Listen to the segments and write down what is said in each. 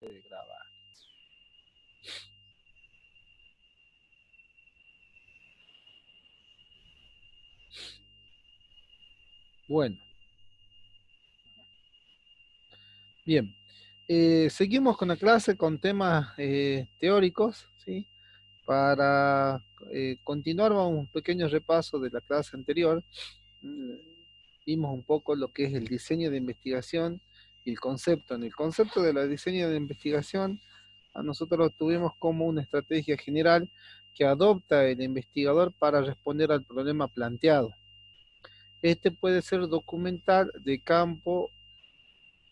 puede grabar. Bueno, bien. Seguimos con la clase con temas teóricos, ¿sí? Para continuar un pequeño repaso de la clase anterior. mm, Vimos un poco lo que es el diseño de investigación y el concepto. En el concepto de la diseño de investigación, a nosotros lo tuvimos como una estrategia general que adopta el investigador para responder al problema planteado. Este puede ser documental, de campo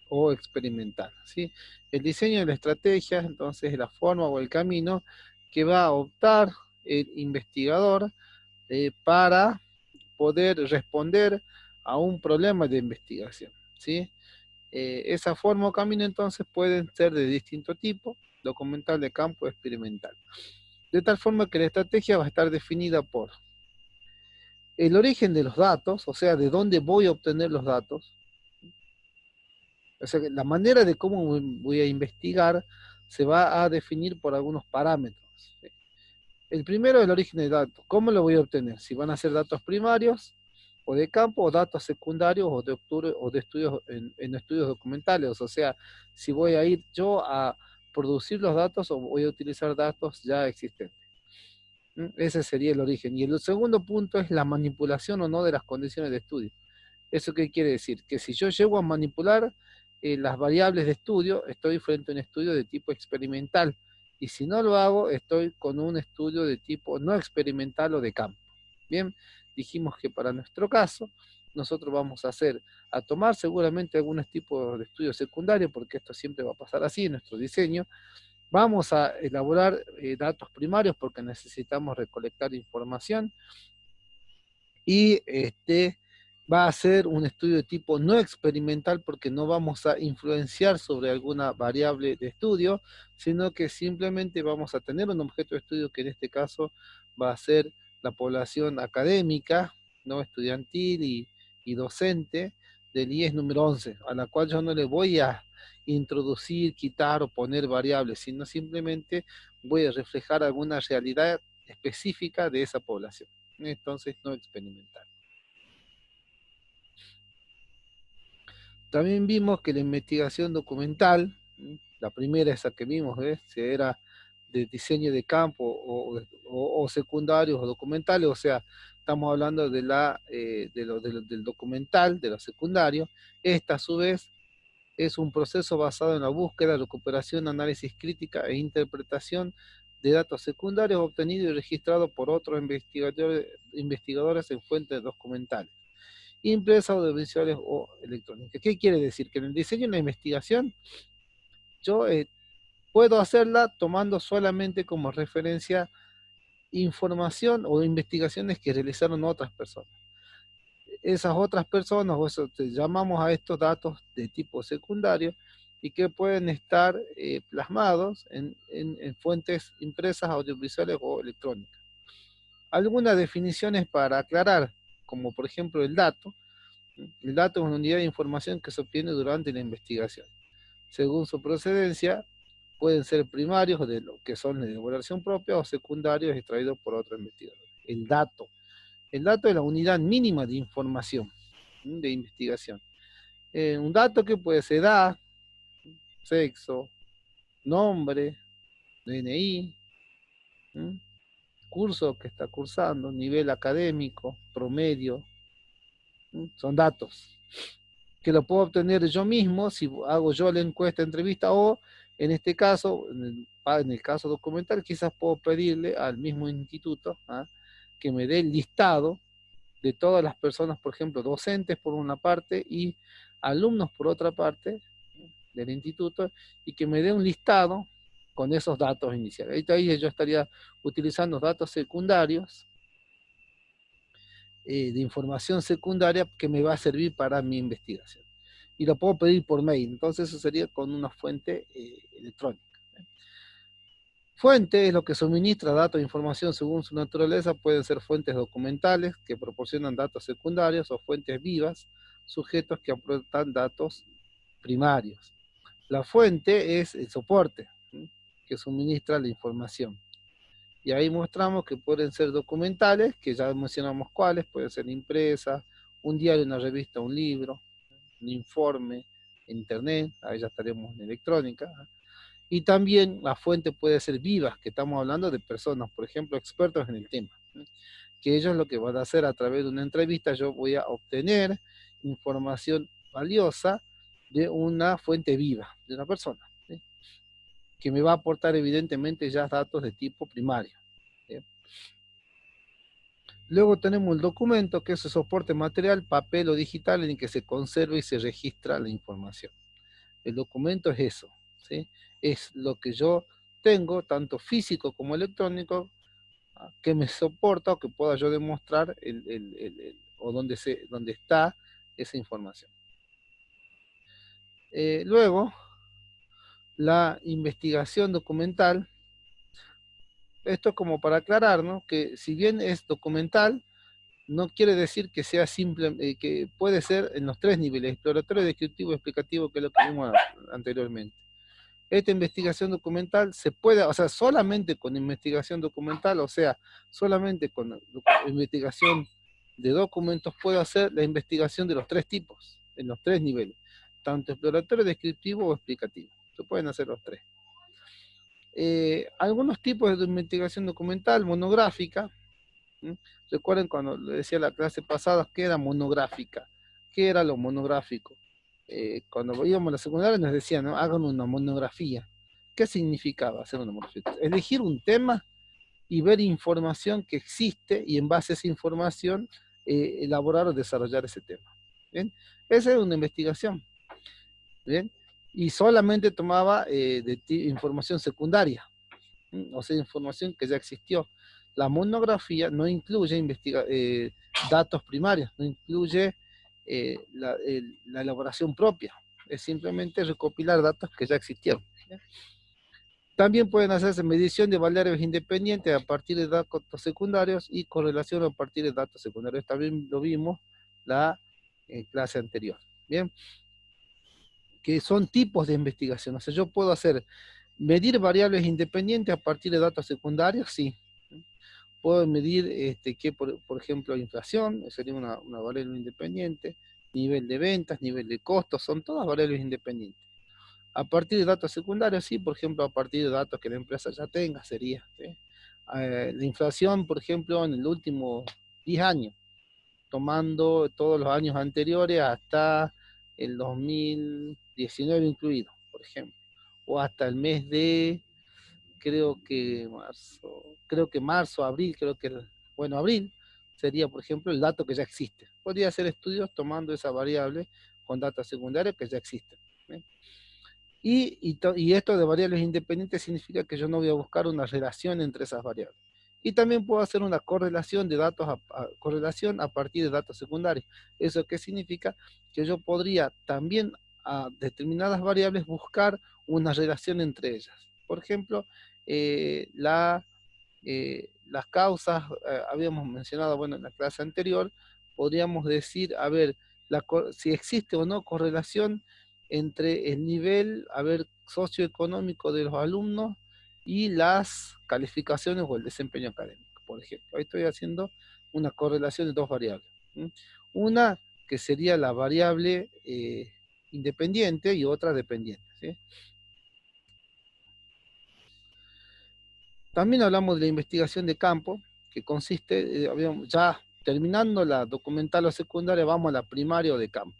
o experimental, ¿sí? El diseño de la estrategia, entonces, es la forma o el camino que va a optar el investigador para poder responder a un problema de investigación, ¿sí? Esa forma o camino entonces pueden ser de distinto tipo, documental, de campo, experimental. De tal forma que la estrategia va a estar definida por el origen de los datos, o sea, de dónde voy a obtener los datos. O sea, la manera de cómo voy a investigar se va a definir por algunos parámetros. ¿Sí? El primero es el origen de datos. ¿Cómo lo voy a obtener? Si van a ser datos primarios o de campo, o datos secundarios o de estudios en estudios documentales. O sea, si voy a ir yo a producir los datos o voy a utilizar datos ya existentes. Ese sería el origen. Y el segundo punto es la manipulación o no de las condiciones de estudio. ¿Eso qué quiere decir? Que si yo llego a manipular las variables de estudio, estoy frente a un estudio de tipo experimental. Y si no lo hago, estoy con un estudio de tipo no experimental o de campo. Bien, dijimos que para nuestro caso, nosotros vamos a tomar seguramente algunos tipos de estudios secundarios, porque esto siempre va a pasar así en nuestro diseño. Vamos a elaborar datos primarios porque necesitamos recolectar información y va a ser un estudio de tipo no experimental porque no vamos a influenciar sobre alguna variable de estudio, sino que simplemente vamos a tener un objeto de estudio que en este caso va a ser la población académica, no estudiantil y docente del IES número 11, a la cual yo no le voy a introducir, quitar o poner variables, sino simplemente voy a reflejar alguna realidad específica de esa población. Entonces no experimental. También vimos que la investigación documental, la primera esa que vimos, si era de diseño de campo o secundarios o documentales, o sea, estamos hablando del documental, de lo secundario. Esta a su vez es un proceso basado en la búsqueda, recuperación, análisis crítica e interpretación de datos secundarios obtenidos y registrados por otros investigadores en fuentes documentales, impresas, audiovisuales o electrónicas. ¿Qué quiere decir? Que en el diseño y la investigación yo puedo hacerla tomando solamente como referencia información o investigaciones que realizaron otras personas. Esas otras personas, o eso llamamos a estos datos de tipo secundario, y que pueden estar plasmados en fuentes impresas, audiovisuales o electrónicas. Algunas definiciones para aclarar, como por ejemplo el dato. El dato es una unidad de información que se obtiene durante la investigación. Según su procedencia, pueden ser primarios, de lo que son de elaboración propia, o secundarios extraídos por otro investigador. El dato. El dato es la unidad mínima de información de investigación. Un dato que puede ser edad, sexo, nombre, DNI, curso que está cursando, nivel académico, promedio, son datos que lo puedo obtener yo mismo si hago yo la encuesta, entrevista, o en este caso, en el caso documental, quizás puedo pedirle al mismo instituto que me dé el listado de todas las personas, por ejemplo, docentes por una parte y alumnos por otra parte del instituto, y que me dé un listado con esos datos iniciales. Ahí yo estaría utilizando datos secundarios, de información secundaria que me va a servir para mi investigación. Y lo puedo pedir por mail, entonces eso sería con una fuente electrónica. Fuente es lo que suministra datos e información según su naturaleza. Pueden ser fuentes documentales que proporcionan datos secundarios o fuentes vivas, sujetos que aportan datos primarios. La fuente es el soporte, ¿sí?, que suministra la información. Y ahí mostramos que pueden ser documentales, que ya mencionamos cuáles, pueden ser impresas, un diario, una revista, un libro, un informe, internet, ahí ya estaremos en electrónica. Y también la fuente puede ser viva, que estamos hablando de personas, por ejemplo, expertos en el tema, ¿sí?, que ellos lo que van a hacer a través de una entrevista, yo voy a obtener información valiosa de una fuente viva, de una persona, ¿sí?, que me va a aportar evidentemente ya datos de tipo primario, ¿sí? Luego tenemos el documento, que es el soporte material, papel o digital, en el que se conserva y se registra la información. El documento es eso, ¿sí? Es lo que yo tengo, tanto físico como electrónico, que me soporta o que pueda yo demostrar o dónde está esa información. Luego, la investigación documental. Esto como para aclarar, ¿no?, que si bien es documental, no quiere decir que sea simple, que puede ser en los tres niveles: exploratorio, descriptivo, explicativo, que es lo que vimos anteriormente. Esta investigación documental se puede, o sea, solamente con investigación documental, o sea, solamente con investigación de documentos, puedo hacer la investigación de los tres tipos, en los tres niveles, tanto exploratorio, descriptivo o explicativo. Se pueden hacer los tres. Algunos tipos de investigación documental: monográfica. ¿Sí? Recuerden cuando le decía la clase pasada que era monográfica. ¿Qué era lo monográfico? Cuando íbamos a la secundaria nos decían, ¿no?, hagan una monografía. ¿Qué significaba hacer una monografía? Elegir un tema y ver información que existe, y en base a esa información elaborar o desarrollar ese tema. ¿Bien? Esa es una investigación. ¿Bien? Y solamente tomaba información secundaria, o sea, información que ya existió. La monografía no incluye datos primarios, no incluye la elaboración propia, es simplemente recopilar datos que ya existieron. También pueden hacerse medición de variables independientes a partir de datos secundarios y correlación a partir de datos secundarios. También lo vimos la clase anterior. Bien, que son tipos de investigación. O sea, yo puedo medir variables independientes a partir de datos secundarios, sí. Puedo medir por ejemplo, inflación, sería una variable independiente, nivel de ventas, nivel de costos, son todas variables independientes. A partir de datos secundarios, sí, por ejemplo, a partir de datos que la empresa ya tenga, sería, ¿sí? La inflación, por ejemplo, en el último 10 años, tomando todos los años anteriores hasta el 2019 incluido, por ejemplo, o hasta el mes de, marzo, abril, bueno, abril sería, por ejemplo, el dato que ya existe. Podría hacer estudios tomando esa variable con datos secundarios que ya existen. ¿Bien? Y esto de variables independientes significa que yo no voy a buscar una relación entre esas variables. Y también puedo hacer una correlación de datos correlación a partir de datos secundarios. ¿Eso qué significa? Que yo podría también a determinadas variables buscar una relación entre ellas. Por ejemplo, las causas, habíamos mencionado, bueno, en la clase anterior, podríamos decir, a ver, si existe o no correlación entre el nivel, socioeconómico de los alumnos y las calificaciones o el desempeño académico, por ejemplo. Ahí estoy haciendo una correlación de dos variables. Una que sería la variable independiente y otra dependiente, ¿sí? También hablamos de la investigación de campo, que consiste, ya terminando la documental o secundaria, vamos a la primaria o de campo.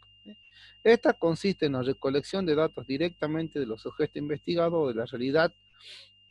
Esta consiste en la recolección de datos directamente de los sujetos investigados o de la realidad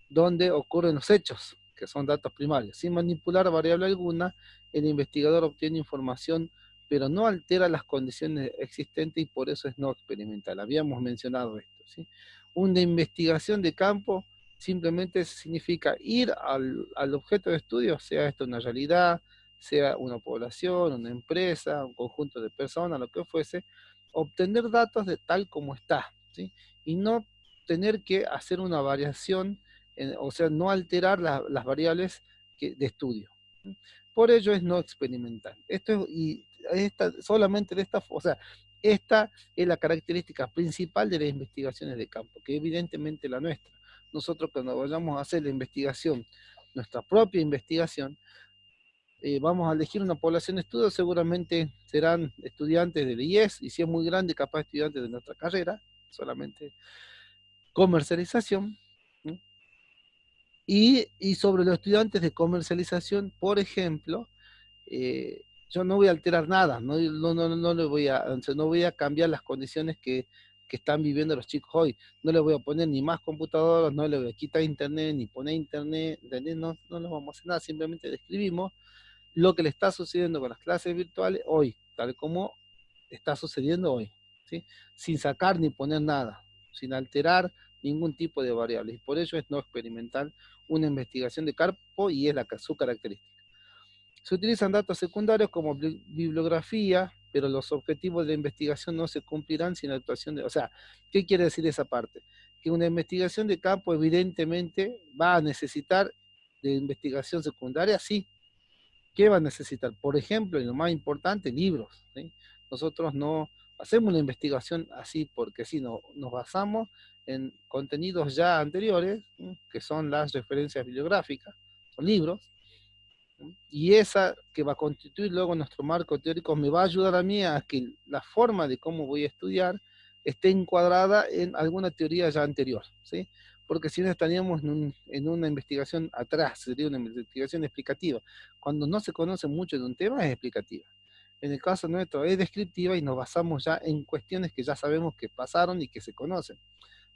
donde ocurren los hechos, que son datos primarios. Sin manipular variable alguna, el investigador obtiene información, pero no altera las condiciones existentes, y por eso es no experimental. Habíamos mencionado esto, ¿sí? Una investigación de campo simplemente significa ir al objeto de estudio, sea esto una realidad, sea una población, una empresa, un conjunto de personas, lo que fuese, obtener datos de tal como está, ¿sí? Y no tener que hacer una variación, o sea, no alterar las variables de estudio. Por ello es no experimental. Solamente de esta, o sea, esta es la característica principal de las investigaciones de campo, que evidentemente la nuestra. Nosotros cuando vayamos a hacer la investigación, nuestra propia investigación, vamos a elegir una población de estudio, seguramente serán estudiantes del IES, y si es muy grande, capaz estudiantes de nuestra carrera, solamente comercialización, ¿no? Y sobre los estudiantes de comercialización, por ejemplo, yo no voy a alterar nada, no le voy a, o sea, no voy a cambiar las condiciones que están viviendo los chicos hoy. No le voy a poner ni más computadoras, no le voy a quitar internet, ni poner internet, no le vamos a hacer nada, simplemente describimos lo que le está sucediendo con las clases virtuales hoy, tal como está sucediendo hoy, ¿sí? Sin sacar ni poner nada, sin alterar ningún tipo de variable. Y por ello es no experimental una investigación de campo y es su característica. Se utilizan datos secundarios como bibliografía, pero los objetivos de la investigación no se cumplirán sin la actuación de... O sea, ¿qué quiere decir esa parte? Que una investigación de campo evidentemente va a necesitar de investigación secundaria, sí. ¿Qué va a necesitar? Por ejemplo, y lo más importante, libros, ¿sí? Nosotros no hacemos una investigación así porque sí, no, nos basamos en contenidos ya anteriores, ¿sí? Que son las referencias bibliográficas, son libros, y esa que va a constituir luego nuestro marco teórico me va a ayudar a mí a que la forma de cómo voy a estudiar esté encuadrada en alguna teoría ya anterior, ¿sí? Porque si no estaríamos en una investigación atrás, sería una investigación explicativa. Cuando no se conoce mucho de un tema es explicativa. En el caso nuestro es descriptiva y nos basamos ya en cuestiones que ya sabemos que pasaron y que se conocen.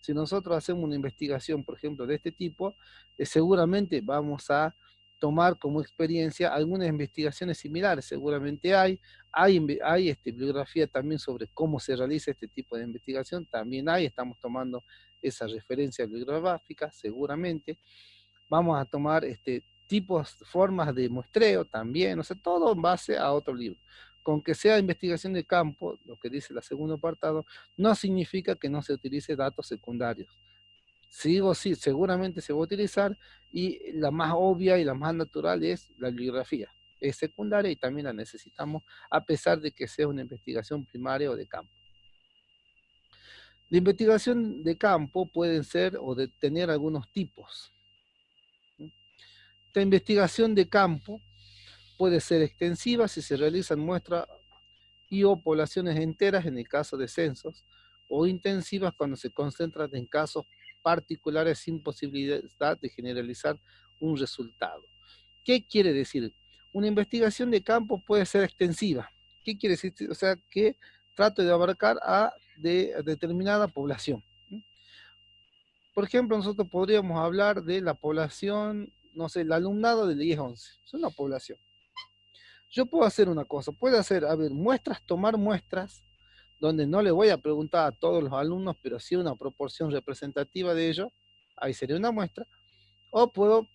Si nosotros hacemos una investigación, por ejemplo, de este tipo, seguramente vamos a tomar como experiencia algunas investigaciones similares, seguramente hay bibliografía también sobre cómo se realiza este tipo de investigación, también estamos tomando esa referencia bibliográfica, seguramente, vamos a tomar tipos, formas de muestreo también, o sea, todo en base a otro libro. Con que sea investigación de campo, lo que dice el segundo apartado, no significa que no se utilice datos secundarios. Sí o sí, seguramente se va a utilizar, y la más obvia y la más natural es la bibliografía. Es secundaria y también la necesitamos, a pesar de que sea una investigación primaria o de campo. La investigación de campo puede ser o de tener algunos tipos. Esta investigación de campo puede ser extensiva si se realizan muestras y o poblaciones enteras en el caso de censos, o intensivas cuando se concentran en casos particulares sin posibilidad de generalizar un resultado. ¿Qué quiere decir? Una investigación de campo puede ser extensiva. ¿Qué quiere decir? O sea, que trate de abarcar a determinada población. Por ejemplo, nosotros podríamos hablar de la población, no sé, el alumnado del 10-11. Es una población. Yo puedo hacer una cosa, puedo hacer, a ver, muestras, tomar muestras, donde no le voy a preguntar a todos los alumnos, pero sí una proporción representativa de ellos, ahí sería una muestra, o puedo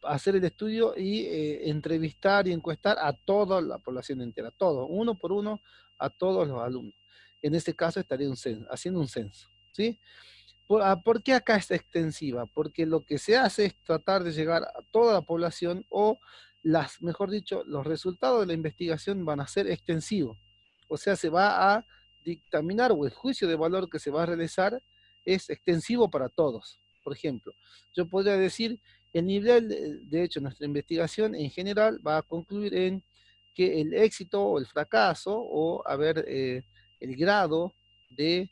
hacer el estudio y entrevistar y encuestar a toda la población entera, todos, uno por uno, a todos los alumnos. En este caso estaría haciendo un censo, ¿sí? ¿Por qué acá es extensiva? Porque lo que se hace es tratar de llegar a toda la población, o mejor dicho, los resultados de la investigación van a ser extensivos. O sea, se va a dictaminar, o el juicio de valor que se va a realizar es extensivo para todos. Por ejemplo, yo podría decir, el nivel, de hecho, nuestra investigación en general va a concluir en que el éxito o el fracaso, o a ver, el grado de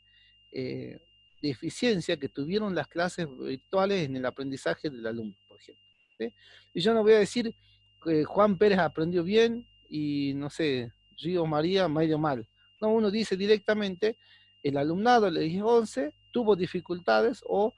eh, de eficiencia que tuvieron las clases virtuales en el aprendizaje del alumno, por ejemplo, ¿sí? Y yo no voy a decir que Juan Pérez aprendió bien y, no sé, Río María medio mal. No, uno dice directamente, el alumnado le dije 11 tuvo dificultades, o,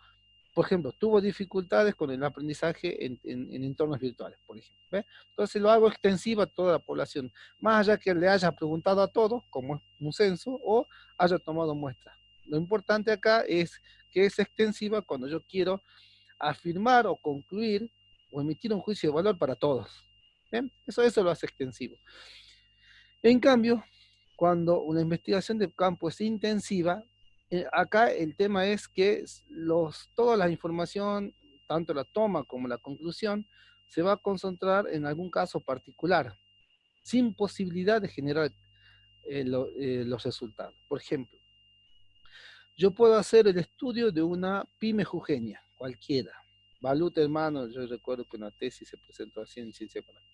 por ejemplo, tuvo dificultades con el aprendizaje en entornos virtuales, por ejemplo. ¿Ve? Entonces lo hago extensiva a toda la población, más allá que le haya preguntado a todos, como es un censo, o haya tomado muestras. Lo importante acá es que es extensiva cuando yo quiero afirmar o concluir o emitir un juicio de valor para todos. ¿Bien? Eso lo hace extensivo. En cambio, cuando una investigación de campo es intensiva, acá el tema es que toda la información, tanto la toma como la conclusión, se va a concentrar en algún caso particular, sin posibilidad de generar los resultados. Por ejemplo, yo puedo hacer el estudio de una pyme jujeña, cualquiera. Baluta, hermano, yo recuerdo que una tesis se presentó así en ciencia económica.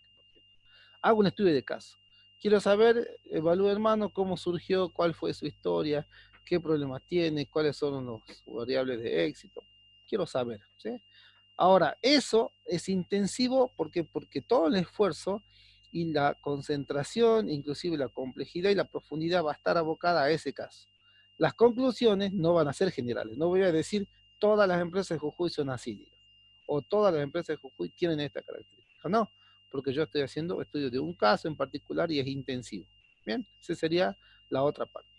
Hago un estudio de caso. Quiero saber, Balú, hermano, cómo surgió, cuál fue su historia, qué problemas tiene, cuáles son los variables de éxito. Quiero saber, ¿sí? Ahora, eso es intensivo porque todo el esfuerzo y la concentración, inclusive la complejidad y la profundidad va a estar abocada a ese caso. Las conclusiones no van a ser generales. No voy a decir todas las empresas de Jujuy son así, digamos, o todas las empresas de Jujuy tienen esta característica. No, porque yo estoy haciendo estudios de un caso en particular y es intensivo. Bien, esa sería la otra parte.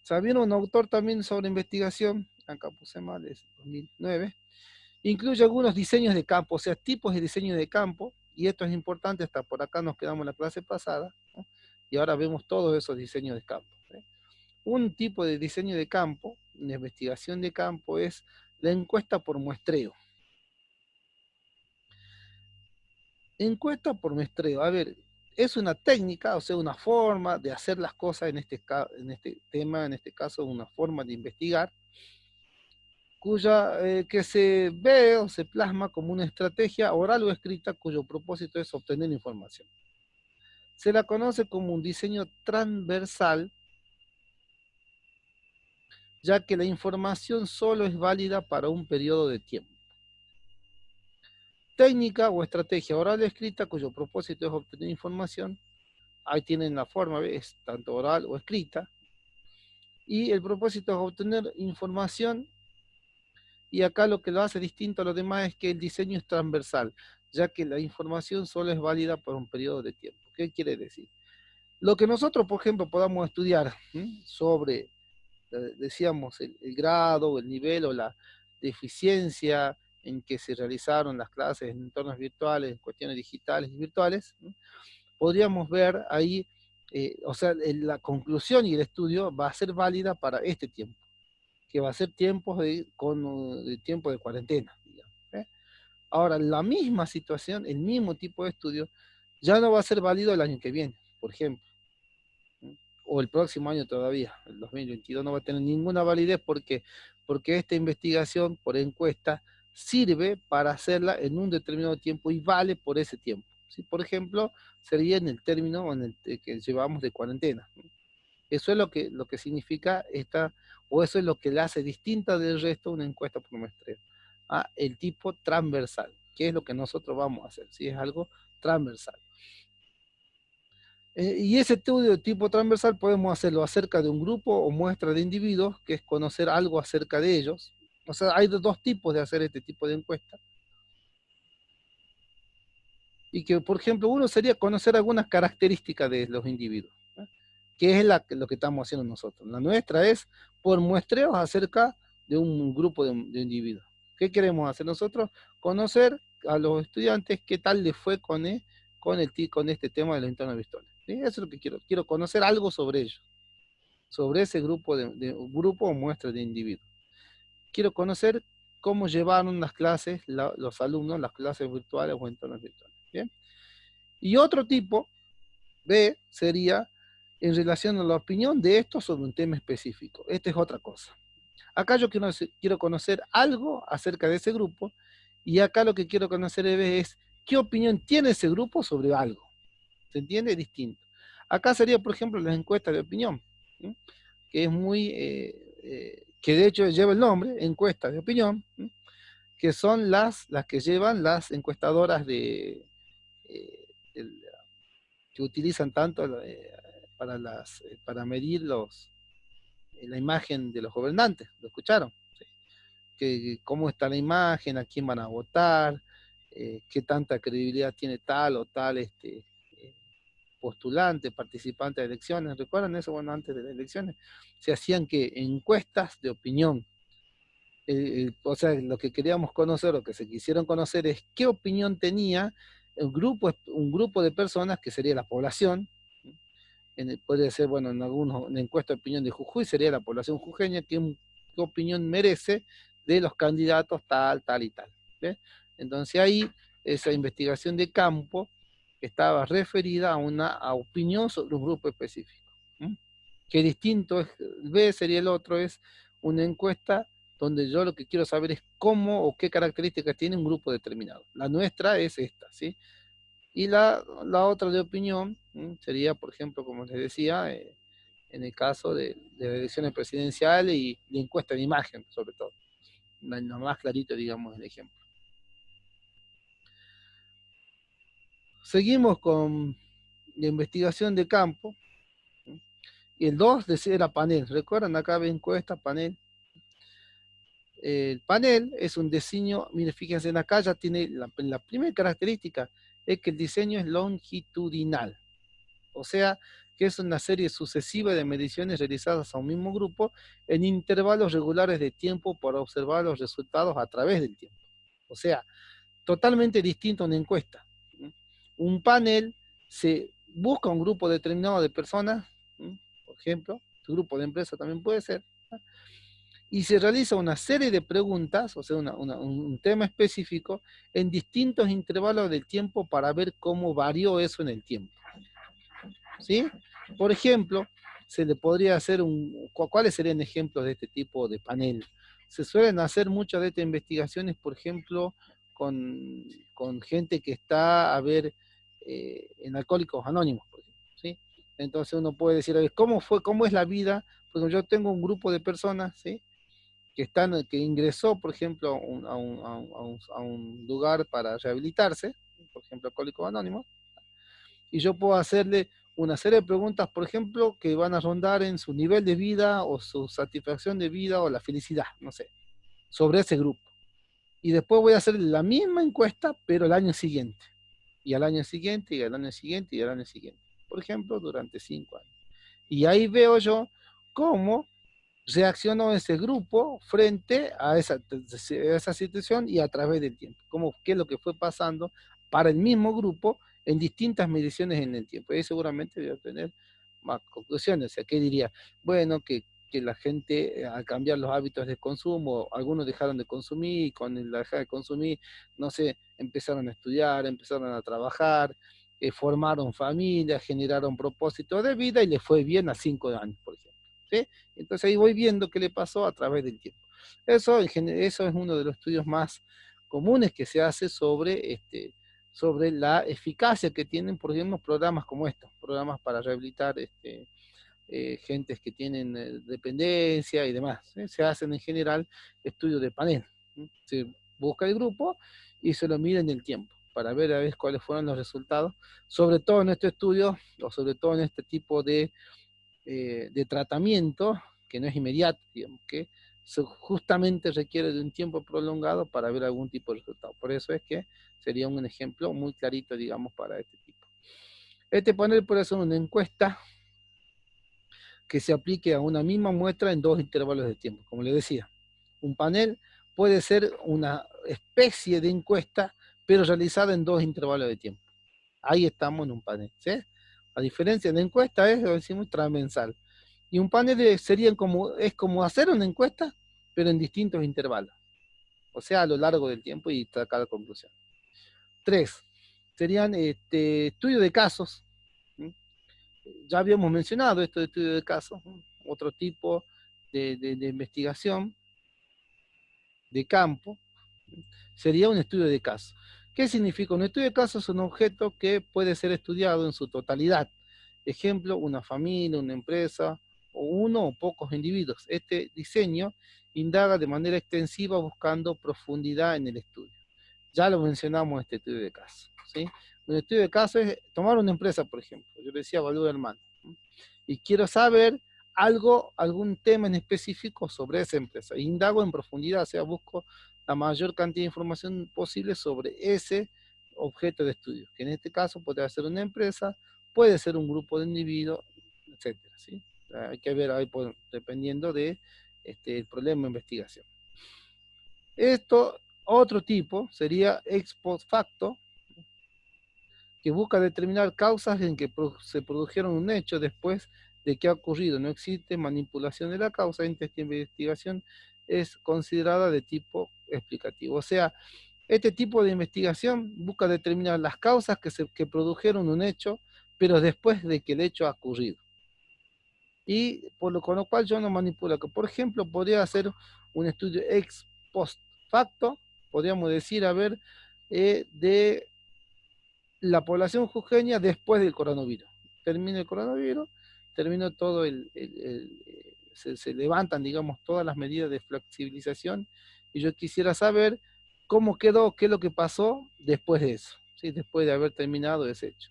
¿Sabieron un autor también sobre investigación? Acá puse mal, es 2009. Incluye algunos diseños de campo, o sea, tipos de diseño de campo, y esto es importante, hasta por acá nos quedamos en la clase pasada, ¿no? Y ahora vemos todos esos diseños de campo, ¿sí? Un tipo de diseño de campo, una investigación de campo, es la encuesta por muestreo. Encuesta por muestreo, a ver, es una técnica, o sea, una forma de hacer las cosas en este tema, en este caso, una forma de investigar, que se ve o se plasma como una estrategia oral o escrita cuyo propósito es obtener información. Se la conoce como un diseño transversal, ya que la información solo es válida para un periodo de tiempo. Técnica o estrategia oral o escrita cuyo propósito es obtener información. Ahí tienen la forma, es tanto oral o escrita. Y el propósito es obtener información. Y acá lo que lo hace distinto a los demás es que el diseño es transversal, ya que la información solo es válida por un periodo de tiempo. ¿Qué quiere decir? Lo que nosotros, por ejemplo, podamos estudiar sobre, decíamos, el grado, el nivel o la deficiencia en que se realizaron las clases en entornos virtuales, en cuestiones digitales y virtuales, podríamos ver ahí, o sea, la conclusión y el estudio va a ser válida para este tiempo, que va a ser tiempo de cuarentena, digamos, ¿eh? Ahora, la misma situación, el mismo tipo de estudio, ya no va a ser válido el año que viene, por ejemplo, o el próximo año todavía, el 2022 no va a tener ninguna validez porque esta investigación por encuesta sirve para hacerla en un determinado tiempo y vale por ese tiempo. ¿Sí? Por ejemplo, sería en el término en el que llevamos de cuarentena. Eso es lo que significa o eso es lo que le hace distinta del resto una encuesta por muestreo. El tipo transversal, que es lo que nosotros vamos a hacer, ¿sí? Es algo transversal. Y ese estudio de tipo transversal podemos hacerlo acerca de un grupo o muestra de individuos, que es conocer algo acerca de ellos. O sea, hay dos tipos de hacer este tipo de encuesta. Y que, por ejemplo, uno sería conocer algunas características de los individuos, ¿no? Que es lo que estamos haciendo nosotros. La nuestra es por muestreos acerca de un grupo de individuos. ¿Qué queremos hacer nosotros? Conocer a los estudiantes qué tal les fue con este tema de los entornos virtuales. ¿Sí? Eso es lo que quiero. Quiero conocer algo sobre ellos, sobre ese grupo o muestra de individuos. Quiero conocer cómo llevaron las clases, los alumnos, las clases virtuales o entornos virtuales. ¿Bien? Y otro tipo, B, sería en relación a la opinión de estos sobre un tema específico. Esta es otra cosa. Acá yo quiero conocer algo acerca de ese grupo y acá lo que quiero conocer es qué opinión tiene ese grupo sobre algo. ¿Se entiende? Es distinto. Acá sería, por ejemplo, las encuestas de opinión, ¿sí? Que es que de hecho lleva el nombre, encuestas de opinión, ¿sí? Que son las que llevan las encuestadoras eh, el- que utilizan tanto para medir la imagen de los gobernantes. ¿Lo escucharon? ¿Sí? Cómo está la imagen, a quién van a votar, qué tanta credibilidad tiene tal o tal eh, postulante, participante de elecciones. ¿Recuerdan eso? Bueno, antes de las elecciones se hacían que encuestas de opinión. O sea, lo que queríamos conocer, lo que se quisieron conocer es qué opinión tenía un grupo de personas, que sería la población. Puede ser, bueno, en algunos, en encuesta de opinión de Jujuy, sería la población jujeña, qué opinión merece de los candidatos tal, tal y tal. ¿Ve? Entonces ahí, esa investigación de campo estaba referida a una opinión sobre un grupo específico. ¿Mm? Que distinto es, B sería el otro, es una encuesta donde yo lo que quiero saber es cómo o qué características tiene un grupo determinado. La nuestra es esta, ¿sí? Y la otra de opinión sería, por ejemplo, como les decía, en el caso de las elecciones presidenciales y de encuesta de imagen, sobre todo. Lo más clarito, digamos, el ejemplo. Seguimos con la investigación de campo. Y el 2 era panel. ¿Recuerdan? Acá había encuesta, panel. El panel es un diseño, mire, fíjense, en acá ya tiene la primera característica, es que el diseño es longitudinal. O sea, que es una serie sucesiva de mediciones realizadas a un mismo grupo en intervalos regulares de tiempo para observar los resultados a través del tiempo. O sea, totalmente distinto a una encuesta. Un panel se busca un grupo determinado de personas, por ejemplo, su grupo de empresa también puede ser, y se realiza una serie de preguntas, o sea, un tema específico, en distintos intervalos del tiempo para ver cómo varió eso en el tiempo. ¿Sí? Por ejemplo, se le podría hacer ¿cuáles serían ejemplos de este tipo de panel? Se suelen hacer muchas de estas investigaciones, por ejemplo, con gente que está, a ver, en Alcohólicos Anónimos, por ejemplo, ¿sí? Entonces uno puede decir, a ver, cómo es la vida? Pues yo tengo un grupo de personas, ¿sí? Que ingresó, por ejemplo, a un lugar para rehabilitarse, por ejemplo, Alcohólicos Anónimos, y yo puedo hacerle una serie de preguntas, por ejemplo, que van a rondar en su nivel de vida o su satisfacción de vida o la felicidad, no sé, sobre ese grupo. Y después voy a hacer la misma encuesta, pero el año siguiente. Y al año siguiente, y al año siguiente, y al año siguiente. Por ejemplo, durante 5 años. Y ahí veo yo cómo reaccionó ese grupo frente a esa situación y a través del tiempo. ¿Qué es lo que fue pasando para el mismo grupo en distintas mediciones en el tiempo? Y ahí seguramente voy a tener más conclusiones. O sea, ¿qué diría? Bueno, que la gente al cambiar los hábitos de consumo, algunos dejaron de consumir y con el dejar de consumir, no sé, empezaron a estudiar, empezaron a trabajar, formaron familias, generaron propósitos de vida y les fue bien a 5 años, por ejemplo. ¿Sí? Entonces ahí voy viendo qué le pasó a través del tiempo. Eso es uno de los estudios más comunes que se hace sobre la eficacia que tienen, por ejemplo, programas como estos, programas para rehabilitar gentes que tienen dependencia y demás. Se hacen en general estudios de panel. Se busca el grupo y se lo mira en el tiempo para ver a ver cuáles fueron los resultados, sobre todo en este estudio o sobre todo en este tipo de tratamiento que no es inmediato, digamos, que justamente requiere de un tiempo prolongado para ver algún tipo de resultado. Por eso es que sería un ejemplo muy clarito, digamos, para este tipo. Este panel puede ser una encuesta que se aplique a una misma muestra en dos intervalos de tiempo. Como les decía, un panel puede ser una especie de encuesta, pero realizada en dos intervalos de tiempo. Ahí estamos en un panel, ¿sí? A diferencia de la encuesta es, lo decimos, transversal. Y un panel es como hacer una encuesta, pero en distintos intervalos. O sea, a lo largo del tiempo y sacar conclusión. 3. Serían estudios de casos. Ya habíamos mencionado esto de estudio de casos. Otro tipo de investigación de campo sería un estudio de caso. ¿Qué significa? Un estudio de caso es un objeto que puede ser estudiado en su totalidad. Ejemplo, una familia, una empresa, o uno o pocos individuos. Este diseño indaga de manera extensiva buscando profundidad en el estudio. Ya lo mencionamos, este estudio de caso. ¿Sí? Un estudio de caso es tomar una empresa, por ejemplo. Yo decía Valor Hermano. Y quiero saber algún tema en específico sobre esa empresa. Indago en profundidad, o sea, busco la mayor cantidad de información posible sobre ese objeto de estudio, que en este caso puede ser una empresa, puede ser un grupo de individuos, etcétera, ¿sí? Hay que ver ahí, dependiendo de el problema de investigación. Otro tipo sería ex post facto, que busca determinar causas en que se produjeron un hecho después de que ha ocurrido. No existe manipulación de la causa, esta investigación es considerada de tipo explicativo. O sea, este tipo de investigación busca determinar las causas que produjeron un hecho, pero después de que el hecho ha ocurrido. y con lo cual yo no manipulo. Que, por ejemplo, podría hacer un estudio ex post facto, podríamos decir, a ver, de la población jujeña después del coronavirus. Termina el coronavirus, termina todo se levantan, digamos, todas las medidas de flexibilización, y yo quisiera saber cómo quedó, qué es lo que pasó después de eso, ¿sí? Después de haber terminado ese hecho.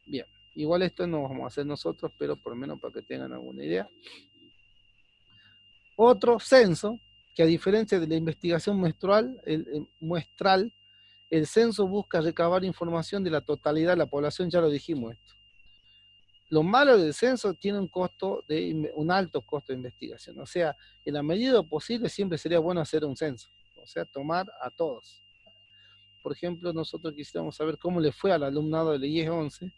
Bien, igual esto no vamos a hacer nosotros, pero por lo menos para que tengan alguna idea. Otro censo, que a diferencia de la investigación muestral, el censo busca recabar información de la totalidad de la población, ya lo dijimos esto. Lo malo del censo tiene un alto costo de investigación. O sea, en la medida posible siempre sería bueno hacer un censo. O sea, tomar a todos. Por ejemplo, nosotros quisiéramos saber cómo le fue al alumnado de la IES 11.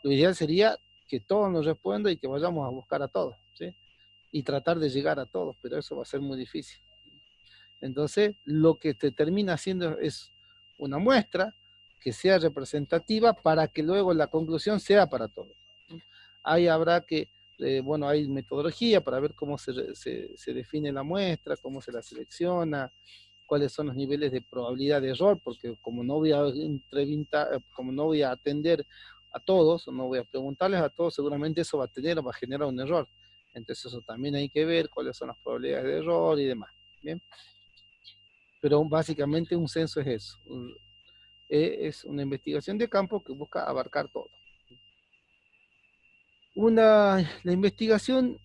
Lo ideal sería que todos nos respondan y que vayamos a buscar a todos, ¿sí? Y tratar de llegar a todos, pero eso va a ser muy difícil. Entonces, lo que te termina haciendo es una muestra que sea representativa para que luego la conclusión sea para todos. Ahí habrá que, bueno, hay metodología para ver cómo se define la muestra, cómo se la selecciona, cuáles son los niveles de probabilidad de error, porque como no voy a como no voy a atender a todos, no voy a preguntarles a todos, seguramente eso va a generar un error. Entonces eso también hay que ver cuáles son las probabilidades de error y demás. Bien. Pero básicamente un censo es eso. Es una investigación de campo que busca abarcar todo. La investigación,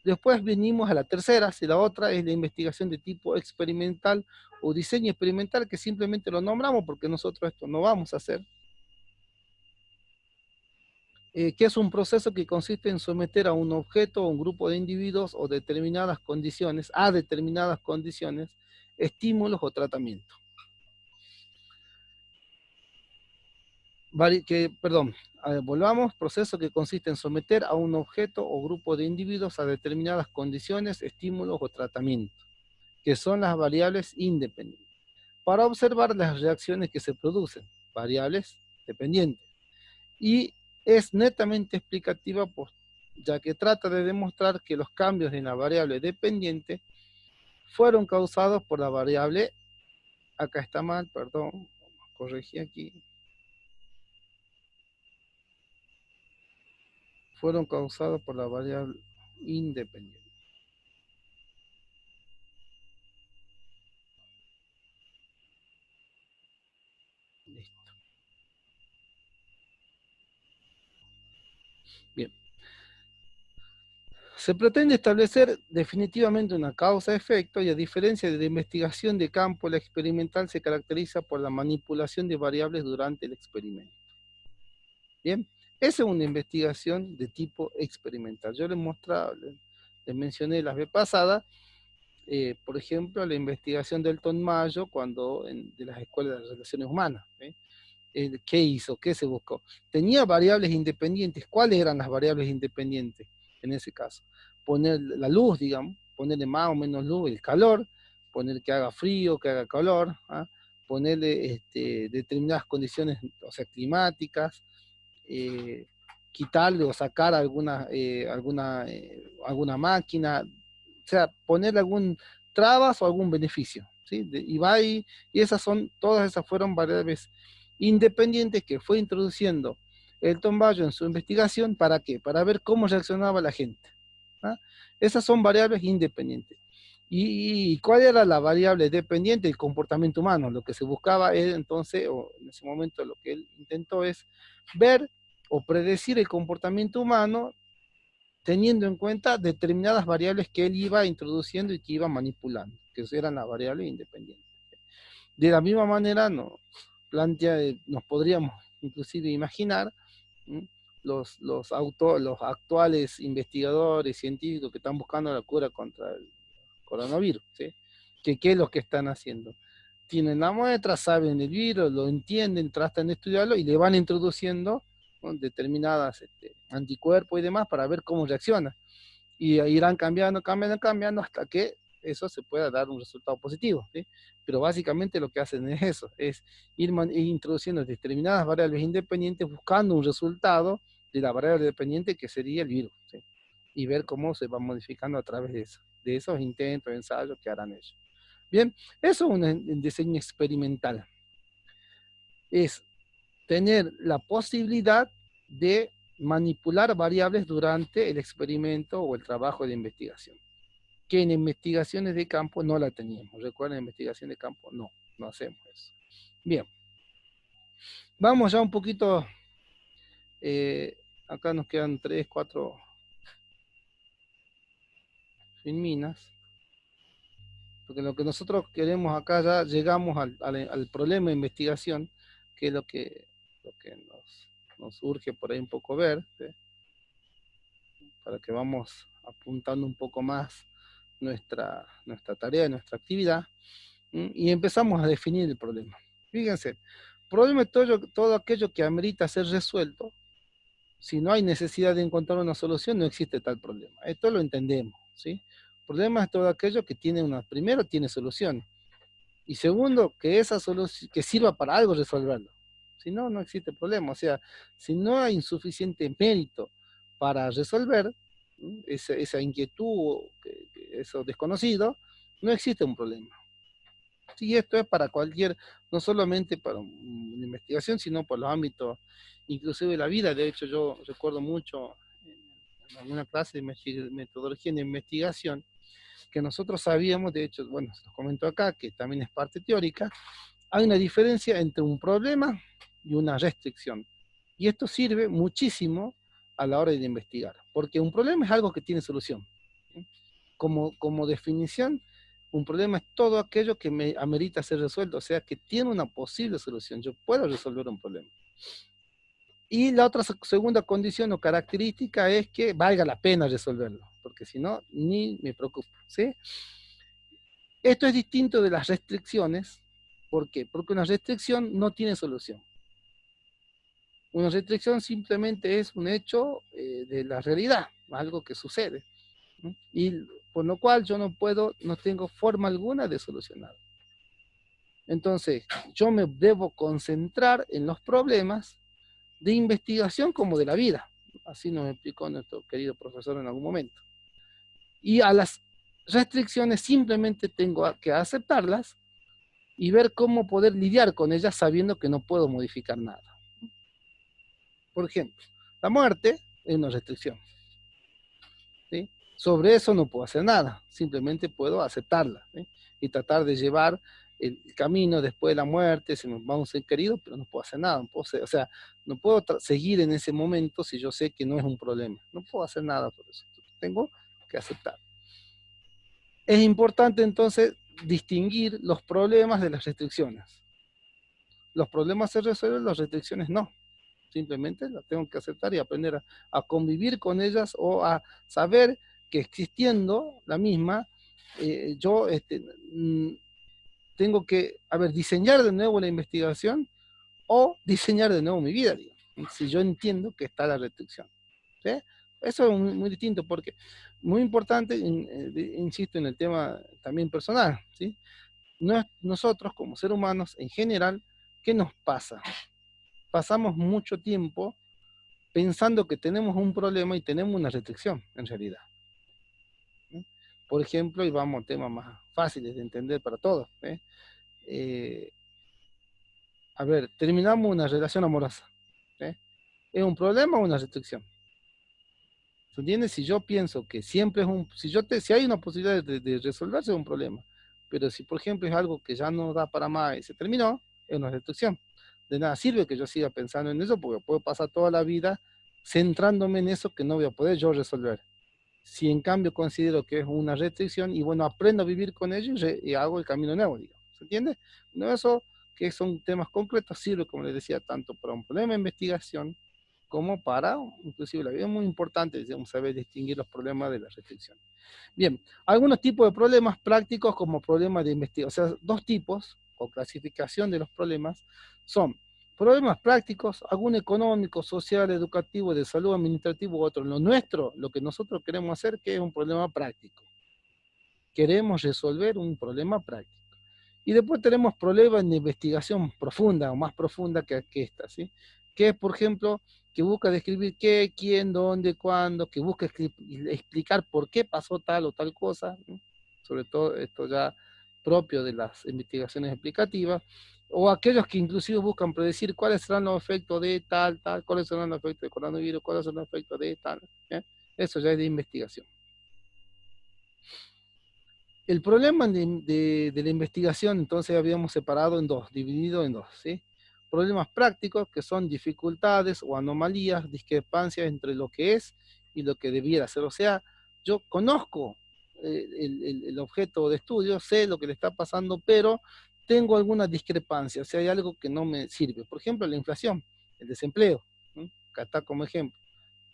después venimos a la tercera, si la otra es la investigación de tipo experimental o diseño experimental, que simplemente lo nombramos porque nosotros esto no vamos a hacer. Que es un proceso que consiste en someter a un objeto o un grupo de individuos o determinadas condiciones, a determinadas condiciones, estímulos o tratamientos. Volvamos, proceso que consiste en someter a un objeto o grupo de individuos a determinadas condiciones, estímulos o tratamientos, que son las variables independientes, para observar las reacciones que se producen, variables dependientes. Y es netamente explicativa, ya que trata de demostrar que los cambios en la variable dependiente fueron causados por la variable, acá está mal, perdón, corregí aquí, fueron causados por la variable independiente. Listo. Bien. Se pretende establecer definitivamente una causa-efecto y a diferencia de la investigación de campo, la experimental se caracteriza por la manipulación de variables durante el experimento. Bien, esa es una investigación de tipo experimental. Yo les mencioné la vez pasada, por ejemplo, la investigación del Elton Mayo de las escuelas de relaciones humanas. ¿Qué hizo? ¿Qué se buscó? Tenía variables independientes. ¿Cuáles eran las variables independientes en ese caso? Poner la luz, digamos, ponerle más o menos luz, el calor, poner que haga frío, que haga calor, ¿ah? Ponerle determinadas condiciones, o sea, climáticas, quitarle o sacar alguna máquina, o sea, ponerle algún trabas o algún beneficio, ¿sí? Todas esas fueron variables independientes que fue introduciendo Elton Bayo en su investigación. ¿Para qué? Para ver cómo reaccionaba la gente. ¿Ah? Esas son variables independientes. ¿Y cuál era la variable dependiente? El comportamiento humano. Lo que se buscaba es entonces, o en ese momento lo que él intentó es ver o predecir el comportamiento humano teniendo en cuenta determinadas variables que él iba introduciendo y que iba manipulando, que eran las variables independientes. De la misma manera nos podríamos inclusive imaginar los actuales investigadores científicos que están buscando la cura contra el coronavirus, ¿sí? ¿Qué es lo que están haciendo? Tienen la muestra, saben el virus, lo entienden, tratan de estudiarlo y le van introduciendo, ¿no?, determinadas anticuerpos y demás para ver cómo reacciona. Y irán cambiando hasta que eso se pueda dar un resultado positivo, ¿sí? Pero básicamente lo que hacen es eso, es ir introduciendo determinadas variables independientes buscando un resultado de la variable dependiente que sería el virus, ¿sí? Y ver cómo se va modificando a través de eso, de esos intentos, ensayos que harán ellos. Bien, eso es un diseño experimental. Es tener la posibilidad de manipular variables durante el experimento o el trabajo de investigación, que en investigaciones de campo no la teníamos. Recuerden, en investigación de campo no hacemos eso. Bien, vamos ya un poquito, acá nos quedan 3, 4 filminas, porque lo que nosotros queremos acá ya llegamos al problema de investigación, que es lo que nos urge por ahí un poco ver, ¿sí? Para que vamos apuntando un poco más nuestra tarea, nuestra actividad, y empezamos a definir el problema. Fíjense, problema es todo aquello que amerita ser resuelto. Si no hay necesidad de encontrar una solución, no existe tal problema. Esto lo entendemos, ¿sí? Problema es todo aquello que primero tiene solución, y segundo, que esa solución, que sirva para algo resolverlo. Si no, no existe problema. O sea, si no hay insuficiente mérito para resolver esa inquietud, eso desconocido, no existe un problema. Sí, esto es para cualquier, no solamente para una investigación, sino por los ámbitos, inclusive de la vida. De hecho, yo recuerdo mucho en alguna clase de metodología de investigación, que nosotros sabíamos, de hecho, bueno, se los comento acá, que también es parte teórica, hay una diferencia entre un problema y una restricción. Y esto sirve muchísimo a la hora de investigar, porque un problema es algo que tiene solución. Como definición, un problema es todo aquello que me amerita ser resuelto, o sea, que tiene una posible solución. Yo puedo resolver un problema. Y la otra segunda condición o característica es que valga la pena resolverlo, porque si no, ni me preocupo, ¿sí? Esto es distinto de las restricciones. ¿Por qué? Porque una restricción no tiene solución. Una restricción simplemente es un hecho de la realidad, algo que sucede, ¿no? Y por lo cual yo no tengo forma alguna de solucionarlo. Entonces, yo me debo concentrar en los problemas de investigación como de la vida. Así nos explicó nuestro querido profesor en algún momento. Y a las restricciones simplemente tengo que aceptarlas y ver cómo poder lidiar con ellas sabiendo que no puedo modificar nada. Por ejemplo, la muerte es una restricción, ¿sí? Sobre eso no puedo hacer nada, simplemente puedo aceptarla, ¿sí? Y tratar de llevar el camino después de la muerte, se nos va un ser querido, pero no puedo hacer nada, o sea, no puedo seguir en ese momento si yo sé que no es un problema, no puedo hacer nada por eso, tengo que aceptar. Es importante entonces distinguir los problemas de las restricciones. Los problemas se resuelven, las restricciones no. Simplemente las tengo que aceptar y aprender a convivir con ellas, o a saber que existiendo la misma, yo tengo que, diseñar de nuevo la investigación o diseñar de nuevo mi vida, digamos, si yo entiendo que está la restricción, ¿sí? Eso es muy distinto, porque muy importante, insisto en el tema también personal, ¿sí? Nosotros como seres humanos en general, ¿qué nos pasa? Pasamos mucho tiempo pensando que tenemos un problema y tenemos una restricción, en realidad. Por ejemplo, y vamos a temas más fáciles de entender para todos. Terminamos una relación amorosa. ¿Es un problema o una restricción? ¿Entiendes? Si yo pienso que siempre es si hay una posibilidad de resolverse, es un problema. Pero si, por ejemplo, es algo que ya no da para más y se terminó, es una restricción. De nada sirve que yo siga pensando en eso, porque puedo pasar toda la vida centrándome en eso que no voy a poder yo resolver. Si en cambio considero que es una restricción, y bueno, aprendo a vivir con ello y hago el camino nuevo, digamos. ¿Se entiende? No, eso que son temas concretos sirve, como les decía, tanto para un problema de investigación como para, inclusive, la vida. Es muy importante, digamos, saber distinguir los problemas de las restricciones. Bien, algunos tipos de problemas prácticos como problemas de investigación, o sea, dos tipos o clasificación de los problemas son problemas prácticos, algún económico, social, educativo, de salud, administrativo, otro. Lo nuestro, lo que nosotros queremos hacer, que es un problema práctico. Queremos resolver un problema práctico. Y después tenemos problemas de investigación profunda o más profunda que esta, ¿sí? Que es, por ejemplo, que busca describir qué, quién, dónde, cuándo, que busca explicar por qué pasó tal o tal cosa, ¿no? Sobre todo esto ya propio de las investigaciones explicativas, o aquellos que inclusive buscan predecir cuáles serán los efectos de tal, tal, cuáles serán los efectos de coronavirus, cuáles serán los efectos de tal, ¿eh? Eso ya es de investigación. El problema de la investigación, entonces habíamos separado en dos, dividido en dos, ¿sí? Problemas prácticos, que son dificultades o anomalías, discrepancias entre lo que es y lo que debiera ser. O sea, yo conozco el objeto de estudio, sé lo que le está pasando, pero tengo alguna discrepancia, o sea, hay algo que no me sirve. Por ejemplo, la inflación, el desempleo, ¿no? Acá está como ejemplo.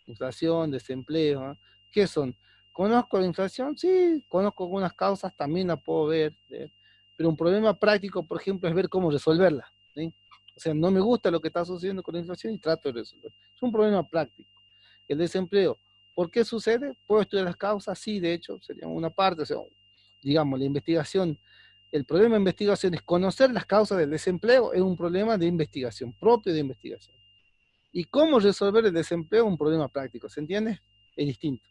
Inflación, desempleo, ¿no? ¿Qué son? ¿Conozco la inflación? Sí, conozco algunas causas, también la puedo ver, ¿sí? Pero un problema práctico, por ejemplo, es ver cómo resolverla, ¿sí? O sea, no me gusta lo que está sucediendo con la inflación y trato de resolverlo. Es un problema práctico. El desempleo, ¿por qué sucede? ¿Puedo estudiar las causas? Sí, de hecho, sería una parte, o sea, digamos, la investigación. El problema de investigación es conocer las causas del desempleo, es un problema de investigación, propio de investigación. ¿Y cómo resolver el desempleo? Un problema práctico, ¿se entiende? Es distinto.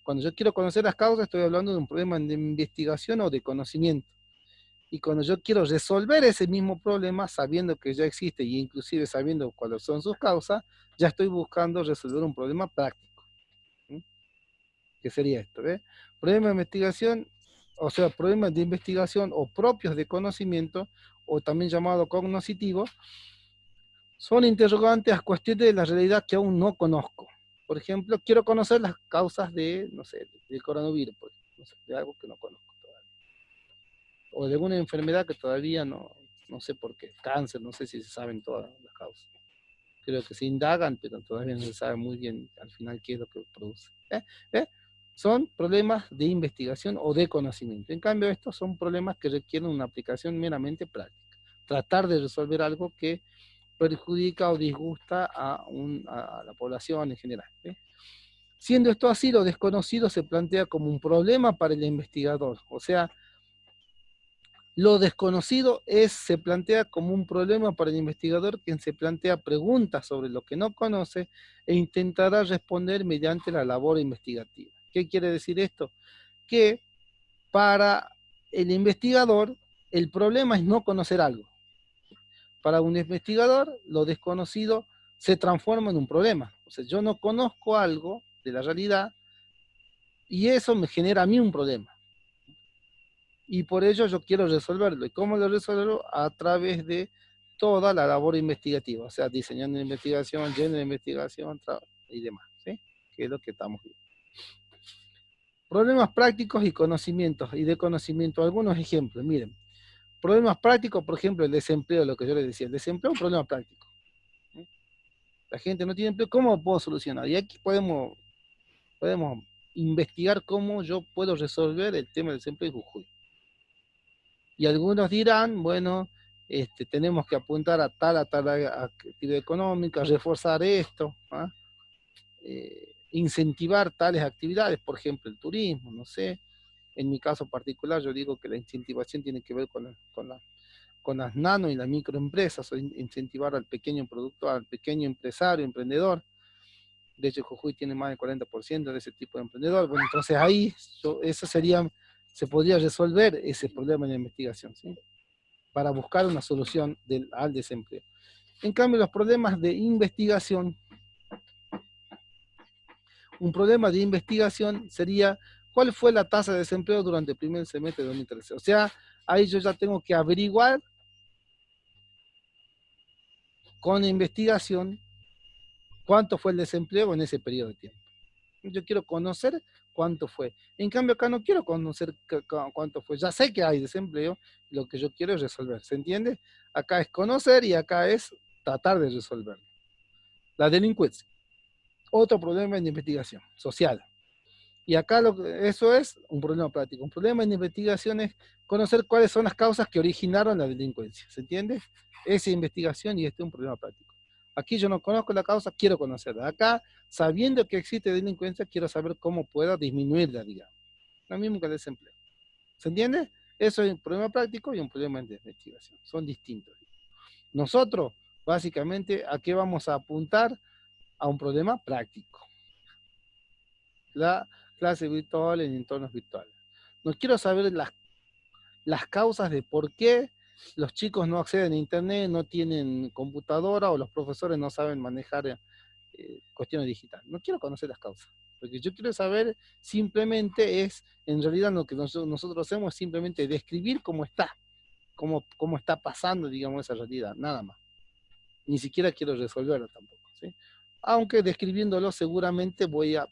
Cuando yo quiero conocer las causas, estoy hablando de un problema de investigación o de conocimiento. Y cuando yo quiero resolver ese mismo problema, sabiendo que ya existe y inclusive sabiendo cuáles son sus causas, ya estoy buscando resolver un problema práctico. ¿Sí? ¿Qué sería esto? ¿Ve? Problema de investigación, o sea, problemas de investigación o propios de conocimiento, o también llamado cognoscitivo, son interrogantes a cuestiones de la realidad que aún no conozco. Por ejemplo, quiero conocer las causas de, no sé, del coronavirus, por ejemplo, no sé, de algo que no conozco todavía. O de alguna enfermedad que todavía no sé por qué. Cáncer, no sé si se saben todas las causas. Creo que se indagan, pero todavía no se sabe muy bien al final qué es lo que produce. ¿Eh? Son problemas de investigación o de conocimiento. En cambio, estos son problemas que requieren una aplicación meramente práctica. Tratar de resolver algo que perjudica o disgusta a la población en general. ¿Sí? Siendo esto así, lo desconocido se plantea como un problema para el investigador. O sea, lo desconocido se plantea como un problema para el investigador quien se plantea preguntas sobre lo que no conoce e intentará responder mediante la labor investigativa. ¿Qué quiere decir esto? Que para el investigador el problema es no conocer algo. Para un investigador, lo desconocido se transforma en un problema. O sea, yo no conozco algo de la realidad y eso me genera a mí un problema. Y por ello yo quiero resolverlo. ¿Y cómo lo resuelvo? A través de toda la labor investigativa, o sea, diseñando la investigación, yendo la investigación y demás, ¿sí? Que es lo que estamos viendo. Problemas prácticos y conocimientos, y de conocimiento, algunos ejemplos, miren. Problemas prácticos, por ejemplo, el desempleo, lo que yo les decía, el desempleo es un problema práctico. La gente no tiene empleo, ¿cómo lo puedo solucionar? Y aquí podemos investigar cómo yo puedo resolver el tema del desempleo en Jujuy. Y algunos dirán, bueno, tenemos que apuntar a tal actividad económica, reforzar esto, ¿ah? Incentivar tales actividades, por ejemplo, el turismo, no sé. En mi caso particular, yo digo que la incentivación tiene que ver con las nano y las microempresas, o incentivar al pequeño productor, al pequeño empresario, emprendedor. De hecho, Jujuy tiene más del 40% de ese tipo de emprendedor. Bueno, entonces ahí eso sería, se podría resolver ese problema en la investigación, ¿sí? Para buscar una solución al desempleo. En cambio, los problemas de investigación, un problema de investigación sería cuál fue la tasa de desempleo durante el primer semestre de 2013. O sea, ahí yo ya tengo que averiguar con la investigación cuánto fue el desempleo en ese periodo de tiempo. Yo quiero conocer cuánto fue. En cambio, acá no quiero conocer cuánto fue. Ya sé que hay desempleo, lo que yo quiero es resolver. ¿Se entiende? Acá es conocer y acá es tratar de resolverlo. La delincuencia. Otro problema en investigación social. Y acá eso es un problema práctico. Un problema en investigación es conocer cuáles son las causas que originaron la delincuencia. ¿Se entiende? Esa investigación y este es un problema práctico. Aquí yo no conozco la causa, quiero conocerla. Acá, sabiendo que existe delincuencia, quiero saber cómo pueda disminuirla, digamos. Lo mismo que el desempleo. ¿Se entiende? Eso es un problema práctico y un problema de investigación. Son distintos. Nosotros, básicamente, ¿a qué vamos a apuntar? a un problema práctico. La clase virtual en entornos virtuales. No quiero saber las causas de por qué los chicos no acceden a internet, no tienen computadora o los profesores no saben manejar cuestiones digitales. No quiero conocer las causas. Lo que yo quiero saber simplemente es, en realidad lo que nosotros hacemos es simplemente describir cómo está, cómo está pasando, digamos, esa realidad, nada más. Ni siquiera quiero resolverlo tampoco, ¿sí? Aunque describiéndolo seguramente voy a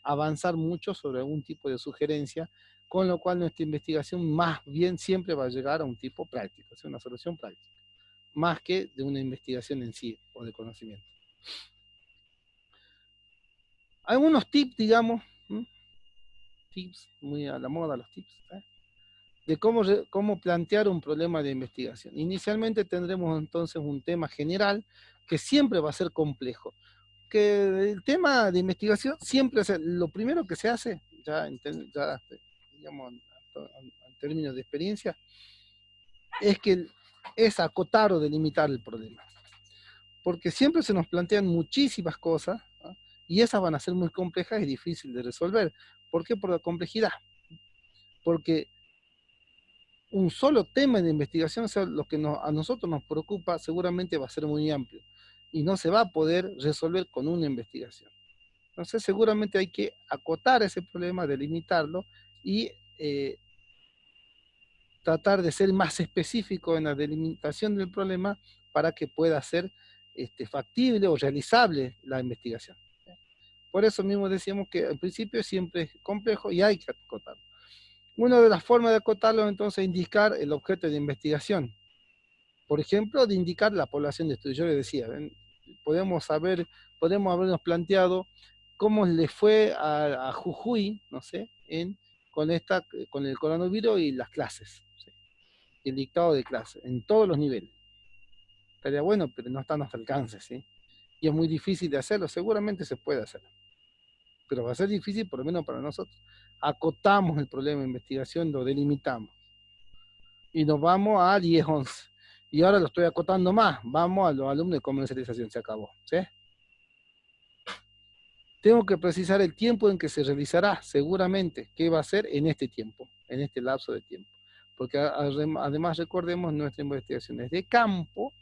avanzar mucho sobre algún tipo de sugerencia, con lo cual nuestra investigación más bien siempre va a llegar a un tipo práctico, ¿sí? Una solución práctica, más que de una investigación en sí o de conocimiento. Algunos tips, digamos, ¿m? Tips, muy a la moda los tips, ¿eh? De cómo plantear un problema de investigación. Inicialmente tendremos entonces un tema general que siempre va a ser complejo. Que el tema de investigación siempre es lo primero que se hace, ya digamos, en términos de experiencia, es que es acotar o delimitar el problema. Porque siempre se nos plantean muchísimas cosas, ¿no? Y esas van a ser muy complejas y difíciles de resolver. ¿Por qué? Por la complejidad. Porque un solo tema de investigación, o sea, lo que a nosotros nos preocupa, seguramente va a ser muy amplio y no se va a poder resolver con una investigación. Entonces, seguramente hay que acotar ese problema, delimitarlo y tratar de ser más específico en la delimitación del problema para que pueda ser factible o realizable la investigación. Por eso mismo decíamos que al principio siempre es complejo y hay que acotarlo. Una de las formas de acotarlo entonces es indicar el objeto de investigación. Por ejemplo, de indicar la población de estudio. Yo les decía, podemos habernos planteado cómo le fue a Jujuy, no sé, con el coronavirus y las clases, ¿sí? Y el dictado de clase, en todos los niveles. Estaría bueno, pero no está a nuestro alcance, ¿sí? Y es muy difícil de hacerlo, seguramente se puede hacer, pero va a ser difícil por lo menos para nosotros. Acotamos el problema de investigación, lo delimitamos y nos vamos a 10, 11. Y ahora lo estoy acotando más, vamos a los alumnos de comercialización, se acabó, ¿sí? Tengo que precisar el tiempo en que se realizará, seguramente, qué va a ser en este tiempo, en este lapso de tiempo. Porque además recordemos, nuestra investigación es de campo,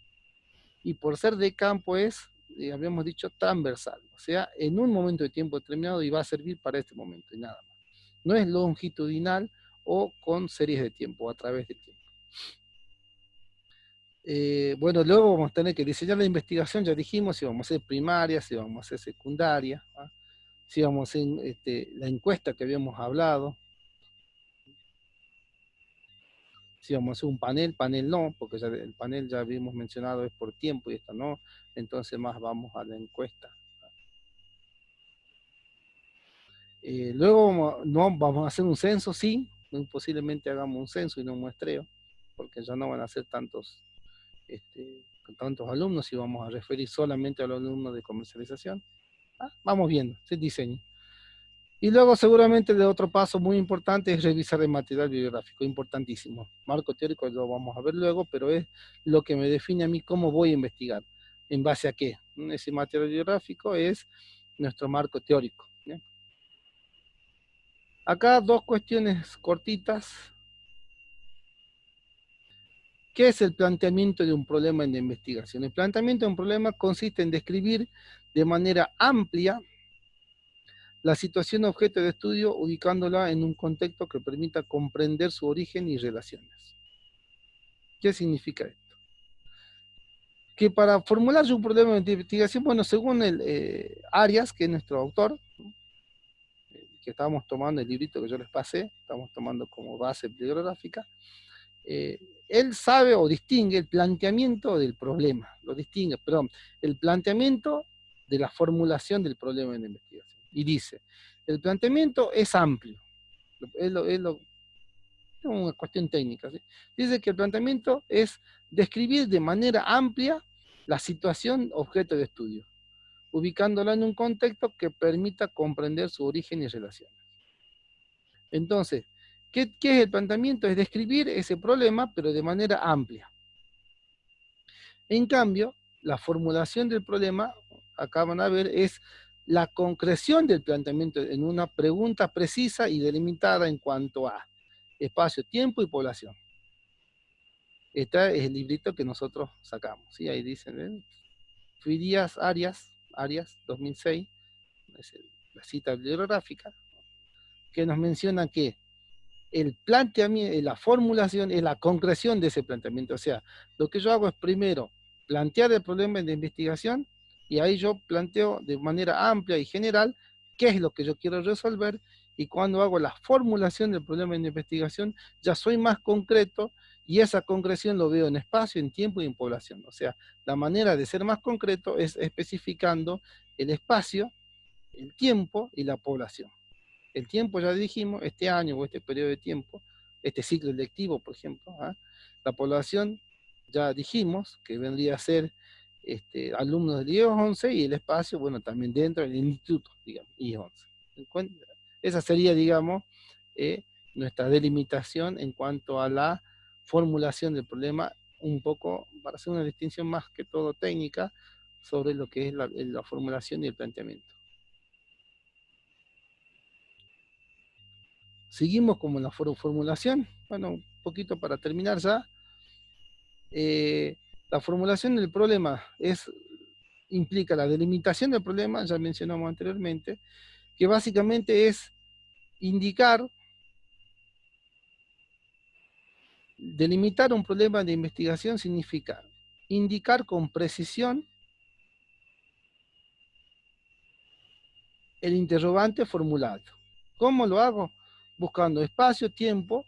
y por ser de campo es, habíamos dicho, transversal. O sea, en un momento de tiempo determinado y va a servir para este momento y nada más. No es longitudinal o con series de tiempo, a través del tiempo. Bueno, luego vamos a tener que diseñar la investigación, ya dijimos, si vamos a hacer primaria, si vamos a hacer secundaria, ¿ah? Si vamos a hacer la encuesta que habíamos hablado, si vamos a hacer un panel no, porque ya el panel ya habíamos mencionado es por tiempo y esta no, entonces más vamos a la encuesta. Luego no, vamos a hacer un censo, sí, posiblemente hagamos un censo y no un muestreo, porque ya no van a ser tantos alumnos y vamos a referir solamente a los alumnos de comercialización. Vamos viendo, es diseño. Y luego seguramente el otro paso muy importante es revisar el material bibliográfico, importantísimo. Marco teórico lo vamos a ver luego, pero es lo que me define a mí cómo voy a investigar. ¿En base a qué? Ese material bibliográfico es nuestro marco teórico. ¿Bien? Acá dos cuestiones cortitas. ¿Qué es el planteamiento de un problema en la investigación? El planteamiento de un problema consiste en describir de manera amplia la situación objeto de estudio, ubicándola en un contexto que permita comprender su origen y relaciones. ¿Qué significa esto? Que para formular un problema de investigación, bueno, según Arias, que es nuestro autor, que estábamos tomando el librito que yo les pasé, estamos tomando como base bibliográfica, él sabe o distingue el planteamiento del problema, el planteamiento de la formulación del problema en la investigación. Y dice, el planteamiento es amplio, es una cuestión técnica, ¿sí? Dice que el planteamiento es describir de manera amplia la situación objeto de estudio, ubicándola en un contexto que permita comprender su origen y relaciones. Entonces, ¿qué es el planteamiento? Es describir ese problema, pero de manera amplia. En cambio, la formulación del problema, acá van a ver, es la concreción del planteamiento en una pregunta precisa y delimitada en cuanto a espacio, tiempo y población. Este es el librito que nosotros sacamos, ¿sí? Ahí dicen, ¿ven? Frías Arias, 2006, es la cita bibliográfica, que nos menciona que el planteamiento, la formulación es la concreción de ese planteamiento. O sea, lo que yo hago es primero plantear el problema de investigación y ahí yo planteo de manera amplia y general qué es lo que yo quiero resolver, y cuando hago la formulación del problema de investigación ya soy más concreto y esa concreción lo veo en espacio, en tiempo y en población. O sea, la manera de ser más concreto es especificando el espacio, el tiempo y la población. El tiempo, ya dijimos, este año o este periodo de tiempo, este ciclo lectivo, por ejemplo. ¿Ah? La población, ya dijimos, que vendría a ser alumnos del IES 11, y el espacio, bueno, también dentro del instituto, digamos, IES 11. Esa sería, digamos, nuestra delimitación en cuanto a la formulación del problema, un poco para hacer una distinción más que todo técnica sobre lo que es la formulación y el planteamiento. Seguimos como la formulación. Bueno, un poquito para terminar ya. La formulación del problema implica la delimitación del problema, ya mencionamos anteriormente, que básicamente es indicar, delimitar un problema de investigación significa indicar con precisión el interrogante formulado. ¿Cómo lo hago? Buscando espacio, tiempo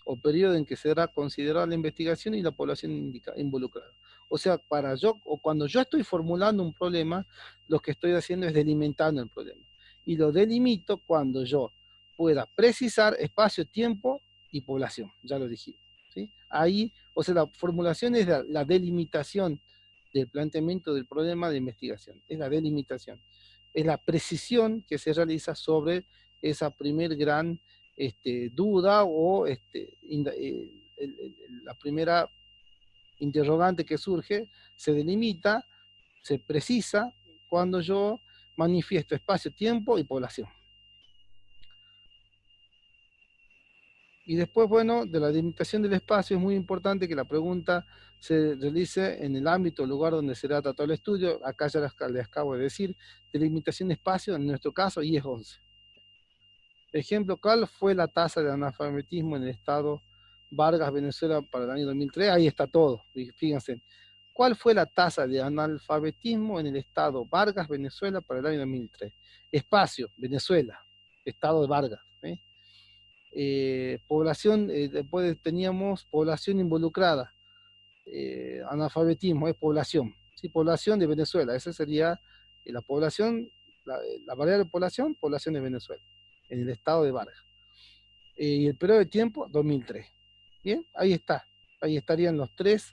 o periodo en que será considerada la investigación y la población involucrada. O sea, cuando yo estoy formulando un problema, lo que estoy haciendo es delimitando el problema. Y lo delimito cuando yo pueda precisar espacio, tiempo y población. Ya lo dijimos. ¿Sí? Ahí, o sea, la formulación es la delimitación del planteamiento del problema de investigación. Es la delimitación. Es la precisión que se realiza sobre esa primer gran duda o la primera interrogante que surge, se delimita, se precisa cuando yo manifiesto espacio, tiempo y población. Y después, bueno, de la delimitación del espacio es muy importante que la pregunta se realice en el ámbito, el lugar donde será tratado el estudio. Acá ya les acabo de decir, delimitación de espacio, en nuestro caso, IES 11. Ejemplo, ¿cuál fue la tasa de analfabetismo en el estado Vargas, Venezuela, para el año 2003? Ahí está todo, fíjense. ¿Cuál fue la tasa de analfabetismo en el estado Vargas, Venezuela, para el año 2003? Espacio, Venezuela, estado de Vargas. Población, después teníamos población involucrada. Analfabetismo es población. Sí, población de Venezuela, esa sería la población, la variable de población de Venezuela, en el estado de Vargas. Y el periodo de tiempo, 2003. Bien, ahí está. Ahí estarían las tres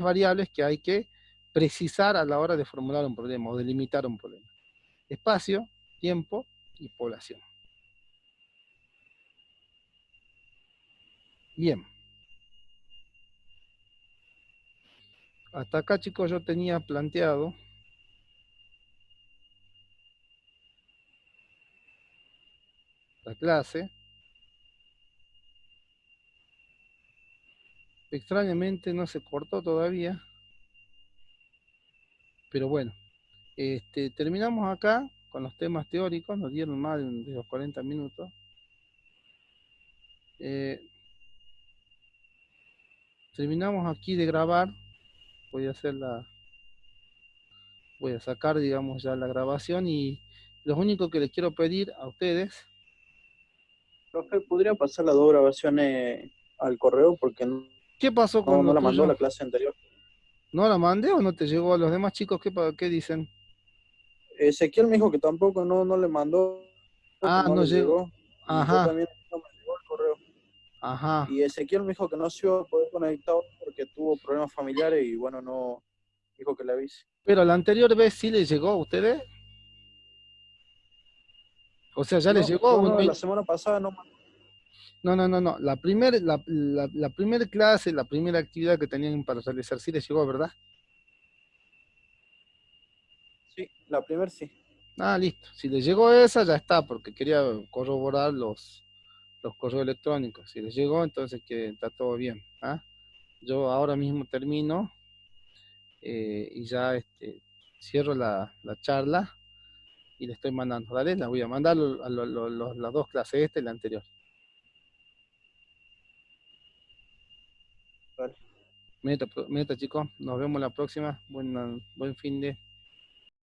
variables que hay que precisar a la hora de formular un problema o delimitar un problema. Espacio, tiempo y población. Bien. Hasta acá, chicos, yo tenía planteado la clase. Extrañamente no se cortó todavía. Pero bueno, terminamos acá con los temas teóricos. Nos dieron más de los 40 minutos. Terminamos aquí de grabar. Voy a sacar, digamos, ya la grabación, y lo único que les quiero pedir a ustedes. Profe, ¿podría pasar las dos grabaciones al correo? Porque ¿Qué pasó con no lo la mandó tuyo? la clase anterior. ¿No la mandé o no te llegó a los demás chicos? ¿Qué dicen? Ezequiel me dijo que tampoco no le mandó, que Ah, no no le llegó. llegó. Y yo Ajá, también no me llegó el correo. ajá. Y Ezequiel me dijo que no se iba a poder conectar porque tuvo problemas familiares y bueno, no dijo que le avise. Pero la anterior vez sí les llegó a ustedes. O sea, ya les No, llegó. la semana pasada no mandó. No. La primera clase, la primera actividad que tenían para realizar, sí les llegó, ¿verdad? La primera sí. Ah, listo. Si le llegó esa, ya está, porque quería corroborar los correos electrónicos. Si les llegó, entonces que está todo bien. ¿Ah? Yo ahora mismo termino y ya cierro la charla y le estoy mandando. Dale, la voy a mandar a las dos clases, esta y la anterior. Vale. Meta, chicos. Nos vemos la próxima. Buen fin de.